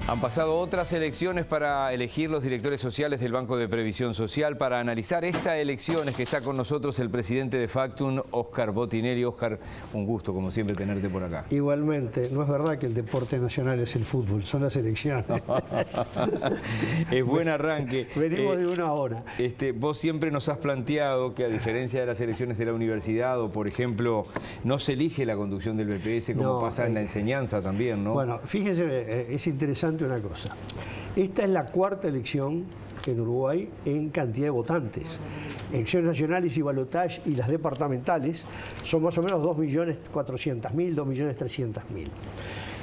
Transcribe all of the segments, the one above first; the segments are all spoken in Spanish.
Han pasado otras elecciones para elegir los directores sociales del Banco de Previsión Social. Para analizar esta elección es que está con nosotros el presidente de Factum, Óscar Botinelli. Óscar, un gusto como siempre tenerte por acá. Igualmente, no es verdad que el deporte nacional es el fútbol, son las elecciones. Es buen arranque. Venimos de una hora. Vos siempre nos has planteado que a diferencia de las elecciones de la universidad o por ejemplo no se elige la conducción del BPS como pasa en la enseñanza también, ¿no? Bueno, fíjense, es interesante una cosa. Esta es la cuarta elección en Uruguay en cantidad de votantes. Elecciones nacionales y balotaje y las departamentales son más o menos 2.400.000, 2.300.000.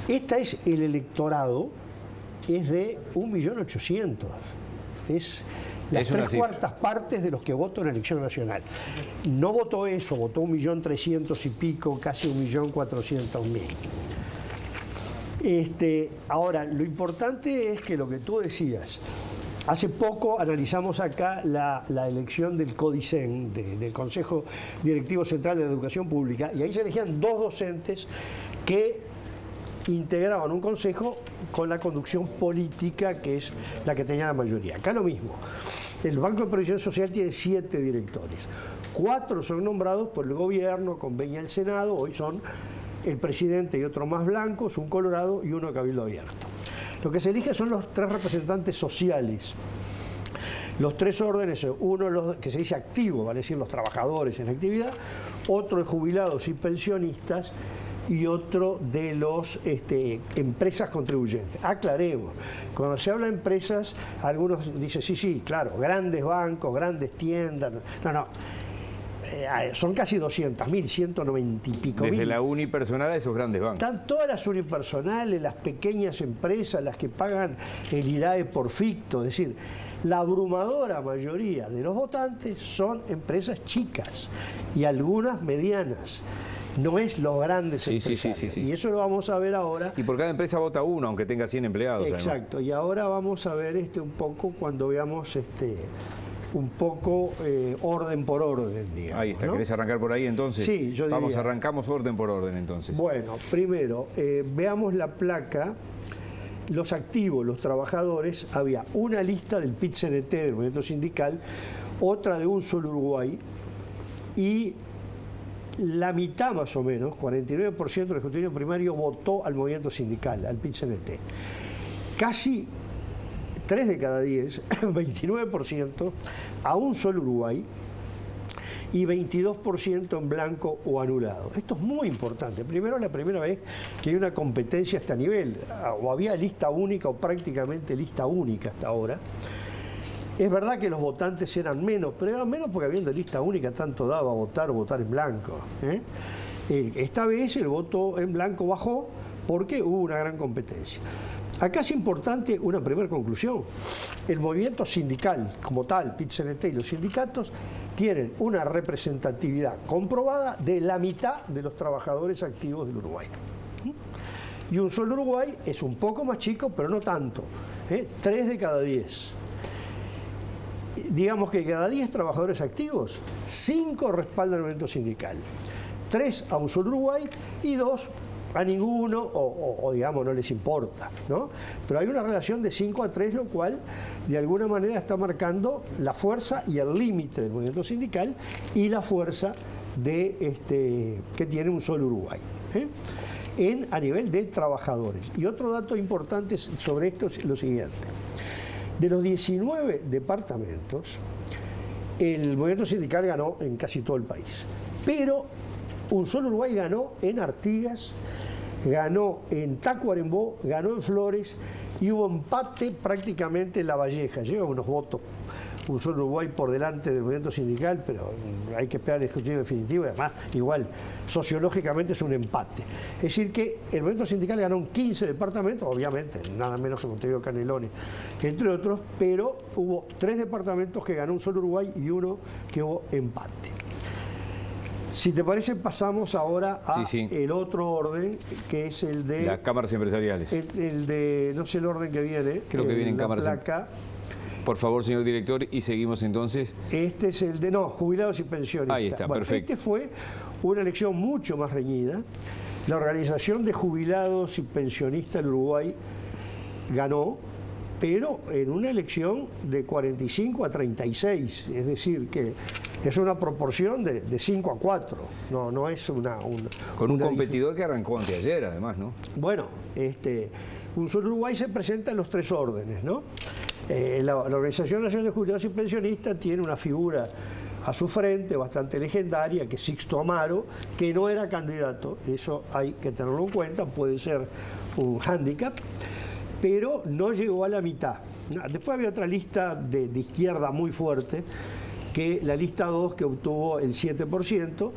Esta es el electorado, es de 1.800.000. Es las tres cuartas partes de los que votan en la elección nacional. No votó eso, votó 1.300.000 y pico, casi 1.400.000. Ahora, lo importante es que lo que tú decías, hace poco analizamos acá la elección del CODICEN, del Consejo Directivo Central de Educación Pública, y ahí se elegían dos docentes que integraban un consejo con la conducción política, que es la que tenía la mayoría. Acá lo mismo. El Banco de Previsión Social tiene 7 directores. 4 son nombrados por el gobierno, convenía el Senado, hoy son el presidente y otro más blancos, un colorado y uno de cabildo abierto. Lo que se elige son los 3 representantes sociales. Los 3 órdenes, uno que se dice activo, vale decir los trabajadores en actividad, otro de jubilados y pensionistas y otro de los empresas contribuyentes. Aclaremos, cuando se habla de empresas, algunos dicen, sí, claro, grandes bancos, grandes tiendas, no. Son casi 200.000, 190 y pico mil. Desde la unipersonal a esos grandes bancos. Están todas las unipersonales, las pequeñas empresas, las que pagan el IRAE por ficto. Es decir, la abrumadora mayoría de los votantes son empresas chicas y algunas medianas. No es los grandes empresarios. Sí. Y eso lo vamos a ver ahora. Y por cada empresa vota uno, aunque tenga 100 empleados. Exacto. Además. Y ahora vamos a ver un poco cuando veamos un poco orden por orden, digamos. Ahí está, ¿no? ¿Querés arrancar por ahí entonces? Sí, yo diría. Vamos, arrancamos orden por orden entonces. Bueno, primero, veamos la placa. Los activos, los trabajadores, había una lista del PIT-CNT, del movimiento sindical, otra de Un Solo Uruguay, y la mitad más o menos, 49% del escrutinio primario votó al movimiento sindical, al PIT-CNT. Casi 3 de cada 10, 29%, a Un Solo Uruguay y 22% en blanco o anulado. Esto es muy importante. Primero, es la primera vez que hay una competencia a este nivel, o había lista única o prácticamente lista única hasta ahora. Es verdad que los votantes eran menos, pero eran menos porque habiendo lista única tanto daba votar o votar en blanco. Esta vez el voto en blanco bajó porque hubo una gran competencia. Acá es importante una primera conclusión. El movimiento sindical como tal, PIT-CNT y los sindicatos, tienen una representatividad comprobada de la mitad de los trabajadores activos del Uruguay. Y Un Solo Uruguay es un poco más chico, pero no tanto. 3 de cada 10. Digamos que cada 10 trabajadores activos, 5 respaldan el movimiento sindical. 3 a Un Solo Uruguay y 2 a ninguno, o digamos no les importa, ¿no? Pero hay una relación de 5 a 3, lo cual de alguna manera está marcando la fuerza y el límite del movimiento sindical y la fuerza que tiene Un Solo Uruguay, a nivel de trabajadores. Y otro dato importante sobre esto es lo siguiente. De los 19 departamentos, el movimiento sindical ganó en casi todo el país. Pero Un Solo Uruguay ganó en Artigas, ganó en Tacuarembó, ganó en Flores y hubo empate prácticamente en La Valleja. Lleva unos votos Un Solo Uruguay por delante del movimiento sindical, pero hay que esperar el escrutinio definitivo y además igual sociológicamente es un empate. Es decir que el movimiento sindical ganó en 15 departamentos, obviamente, nada menos que Montevideo, Canelones, entre otros, pero hubo 3 departamentos que ganó Un Solo Uruguay y uno que hubo empate. Si te parece, pasamos ahora a el otro orden, que es el de... Las cámaras empresariales. El de, no sé el orden que viene. Creo que viene en cámaras placa. Por favor, señor director, y seguimos entonces. Este es el de, jubilados y pensionistas. Ahí está, perfecto. Este fue una elección mucho más reñida. La Organización de Jubilados y Pensionistas del Uruguay ganó, pero en una elección de 45 a 36, es decir, que es una proporción de 5 a 4, no es una con un competidor que arrancó anteayer, además, ¿no? Bueno, Un Solo Uruguay se presenta en los 3 órdenes, ¿no? La Organización Nacional de Jubilados y Pensionistas tiene una figura a su frente bastante legendaria, que es Sixto Amaro, que no era candidato, eso hay que tenerlo en cuenta, puede ser un hándicap, pero no llegó a la mitad. Después había otra lista de izquierda muy fuerte, que la lista 2, que obtuvo el 7%,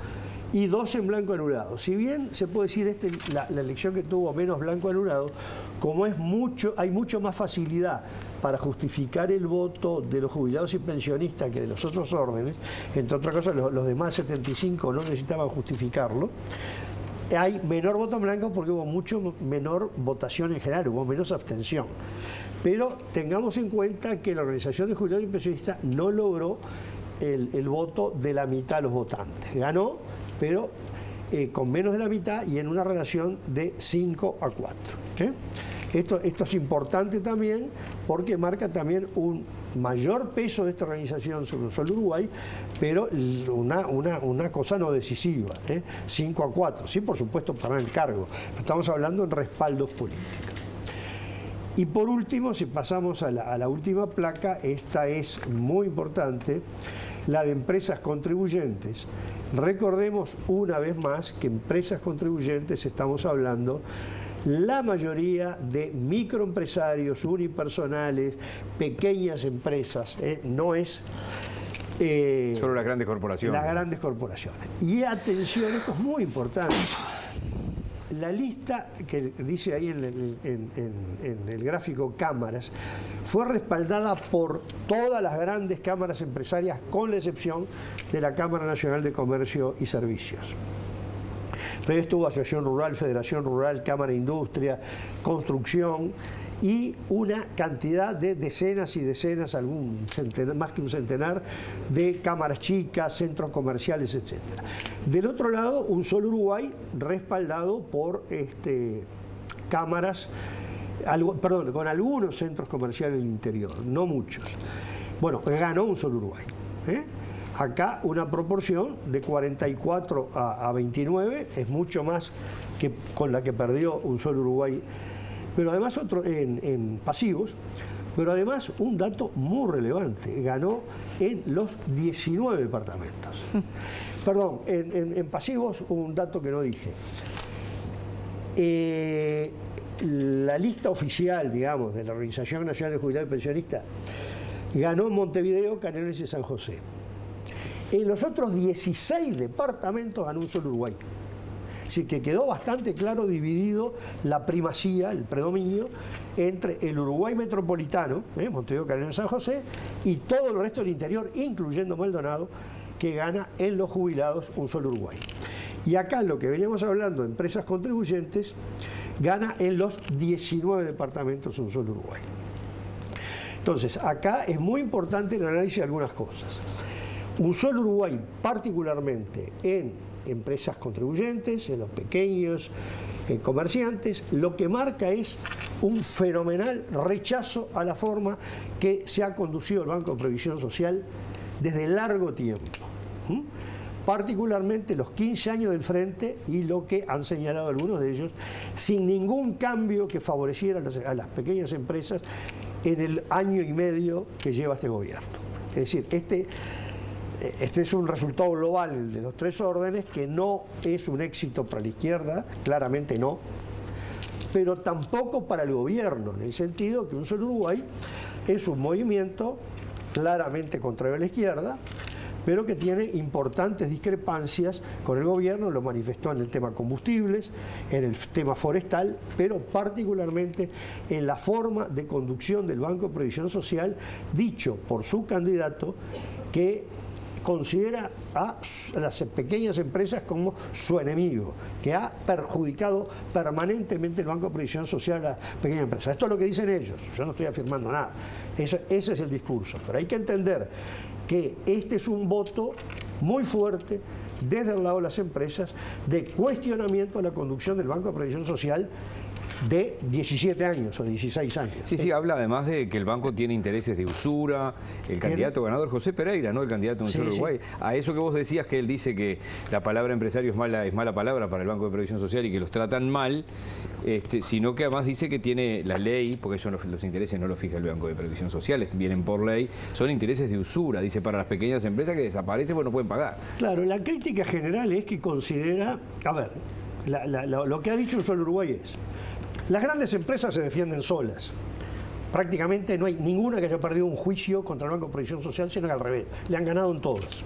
y 2 en blanco anulado. Si bien se puede decir la elección que tuvo menos blanco anulado, como hay mucho más facilidad para justificar el voto de los jubilados y pensionistas que de los otros órdenes, entre otras cosas los demás 75 no necesitaban justificarlo, hay menor voto en blanco porque hubo mucho menor votación en general, hubo menos abstención. Pero tengamos en cuenta que la Organización de Jubilados y Pensionistas no logró el voto de la mitad de los votantes. Ganó, pero con menos de la mitad y en una relación de 5 a 4. Esto es importante también porque marca también un mayor peso de esta organización sobre el Solo Uruguay, pero una cosa no decisiva, 5 a 4. Sí, por supuesto, para el cargo. Estamos hablando en respaldos políticos. Y por último, si pasamos a la última placa, esta es muy importante, la de empresas contribuyentes. Recordemos una vez más que empresas contribuyentes estamos hablando la mayoría de microempresarios, unipersonales, pequeñas empresas, no es solo las grandes corporaciones. Las grandes corporaciones. Y atención, esto es muy importante. La lista que dice ahí en el gráfico cámaras fue respaldada por todas las grandes cámaras empresarias, con la excepción de la Cámara Nacional de Comercio y Servicios. Pero estuvo Asociación Rural, Federación Rural, Cámara de Industria, Construcción y una cantidad de decenas y decenas, más que un centenar, de cámaras chicas, centros comerciales, etc. Del otro lado, Un Solo Uruguay, respaldado por cámaras, con algunos centros comerciales del interior, no muchos. Bueno, ganó Un Solo Uruguay. Acá una proporción de 44 a 29, es mucho más que con la que perdió Un Solo Uruguay. Pero además en pasivos, pero además un dato muy relevante, ganó en los 19 departamentos. Perdón, en pasivos un dato que no dije. La lista oficial, digamos, de la Organización Nacional de Jubilados y Pensionistas ganó en Montevideo, Canelones y San José. En los otros 16 departamentos ganó Un Solo Uruguay. Así que quedó bastante claro dividido la primacía, el predominio, entre el Uruguay metropolitano, Montevideo, Canelones y San José, y todo el resto del interior, incluyendo Maldonado, que gana en los jubilados Un Solo Uruguay. Y acá lo que veníamos hablando, empresas contribuyentes, gana en los 19 departamentos Un Solo Uruguay. Entonces, acá es muy importante el análisis de algunas cosas. Un Solo Uruguay, particularmente en empresas contribuyentes, en los pequeños comerciantes, lo que marca es un fenomenal rechazo a la forma que se ha conducido el Banco de Previsión Social desde largo tiempo. Particularmente los 15 años del frente y lo que han señalado algunos de ellos, sin ningún cambio que favoreciera a las pequeñas empresas en el año y medio que lleva este gobierno. Es decir, este es un resultado global, el de los 3 órdenes, que no es un éxito para la izquierda, claramente no, pero tampoco para el gobierno, en el sentido que Un Solo Uruguay es un movimiento claramente contrario a la izquierda, pero que tiene importantes discrepancias con el gobierno, lo manifestó en el tema combustibles, en el tema forestal, pero particularmente en la forma de conducción del Banco de Previsión Social, dicho por su candidato, que considera a las pequeñas empresas como su enemigo, que ha perjudicado permanentemente el Banco de Previsión Social a las pequeñas empresas. Esto es lo que dicen ellos, yo no estoy afirmando nada, ese es el discurso, pero hay que entender que este es un voto muy fuerte desde el lado de las empresas de cuestionamiento a la conducción del Banco de Previsión Social de 17 años o 16 años. Sí, sí, habla además de que el banco tiene intereses de usura. El candidato ganador, José Pereira, ¿no? El candidato de Unión Uruguay. A eso que vos decías, que él dice que la palabra empresario es mala palabra para el Banco de Previsión Social y que los tratan mal, sino que además dice que tiene la ley, porque eso los intereses no los fija el Banco de Previsión Social, vienen por ley, son intereses de usura, dice, para las pequeñas empresas que desaparecen porque no pueden pagar. Claro, la crítica general es que considera, a ver, lo que ha dicho Un Solo Uruguay es, las grandes empresas se defienden solas. Prácticamente no hay ninguna que haya perdido un juicio contra el Banco de Previsión Social, sino que al revés, le han ganado en todas.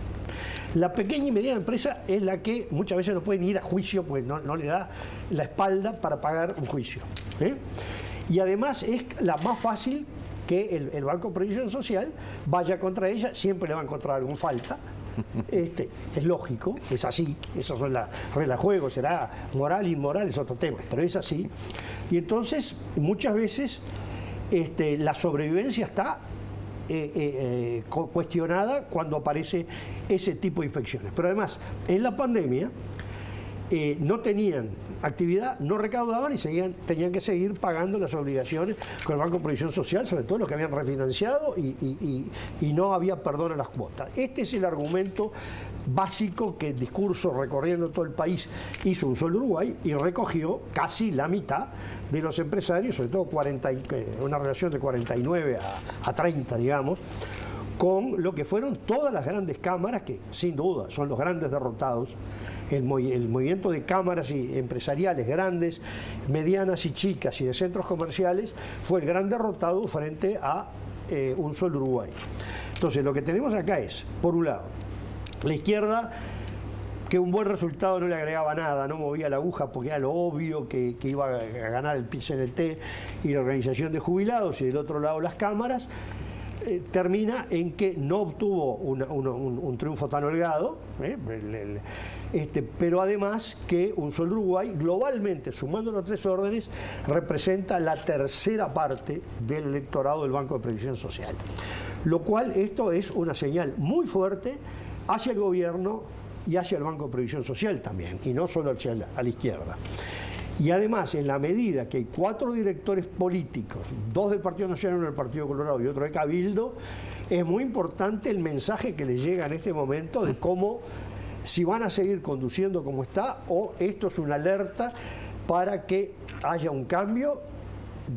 La pequeña y mediana empresa es la que muchas veces no pueden ir a juicio porque no le da la espalda para pagar un juicio. Y además es la más fácil que el Banco de Previsión Social vaya contra ella, siempre le va a encontrar alguna falta. Es lógico, es así, esas son las reglas de juego, será moral, inmoral, es otro tema, pero es así. Y entonces, muchas veces, la sobrevivencia está cuestionada cuando aparece ese tipo de infecciones. Pero además, en la pandemia, no tenían actividad, no recaudaban y tenían que seguir pagando las obligaciones con el Banco de Previsión Social, sobre todo los que habían refinanciado y no había perdón a las cuotas. Este es el argumento básico que el discurso recorriendo todo el país hizo Un Solo Uruguay y recogió casi la mitad de los empresarios, sobre todo una relación de 49 a 30, digamos, con lo que fueron todas las grandes cámaras, que sin duda son los grandes derrotados. El movimiento de cámaras y empresariales grandes, medianas y chicas y de centros comerciales fue el gran derrotado frente a Un Solo Uruguay. Entonces, lo que tenemos acá es, por un lado, la izquierda, que un buen resultado no le agregaba nada, no movía la aguja porque era lo obvio que iba a ganar el PIT-CNT y la organización de jubilados, y del otro lado las cámaras. Termina en que no obtuvo un triunfo tan holgado, pero además que Un Solo Uruguay, globalmente, sumando los tres órdenes, representa la tercera parte del electorado del Banco de Previsión Social. Lo cual, esto es una señal muy fuerte hacia el gobierno y hacia el Banco de Previsión Social también, y no solo a la izquierda. Y además, en la medida que hay 4 directores políticos, 2 del Partido Nacional, 1 del Partido Colorado y otro de Cabildo, es muy importante el mensaje que les llega en este momento de cómo, si van a seguir conduciendo como está, o esto es una alerta para que haya un cambio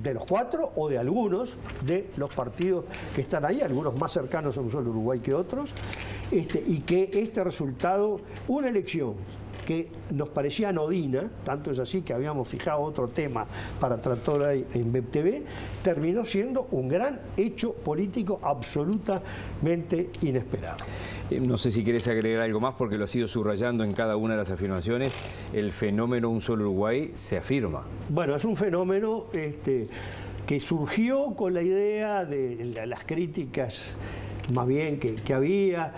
de los 4 o de algunos de los partidos que están ahí, algunos más cercanos a Un Solo Uruguay que otros, y que este resultado, una elección que nos parecía anodina, tanto es así que habíamos fijado otro tema para tratar ahí en BEPTV, terminó siendo un gran hecho político absolutamente inesperado. No sé si querés agregar algo más, porque lo has ido subrayando en cada una de las afirmaciones. El fenómeno Un Solo Uruguay se afirma. Bueno, es un fenómeno que surgió con la idea de las críticas más bien que había,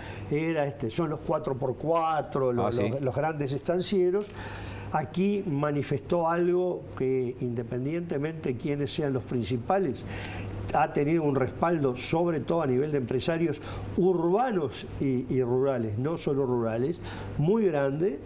son los 4x4, los grandes estancieros. Aquí manifestó algo que, independientemente de quiénes sean los principales, ha tenido un respaldo, sobre todo a nivel de empresarios urbanos y rurales, no solo rurales, muy grande,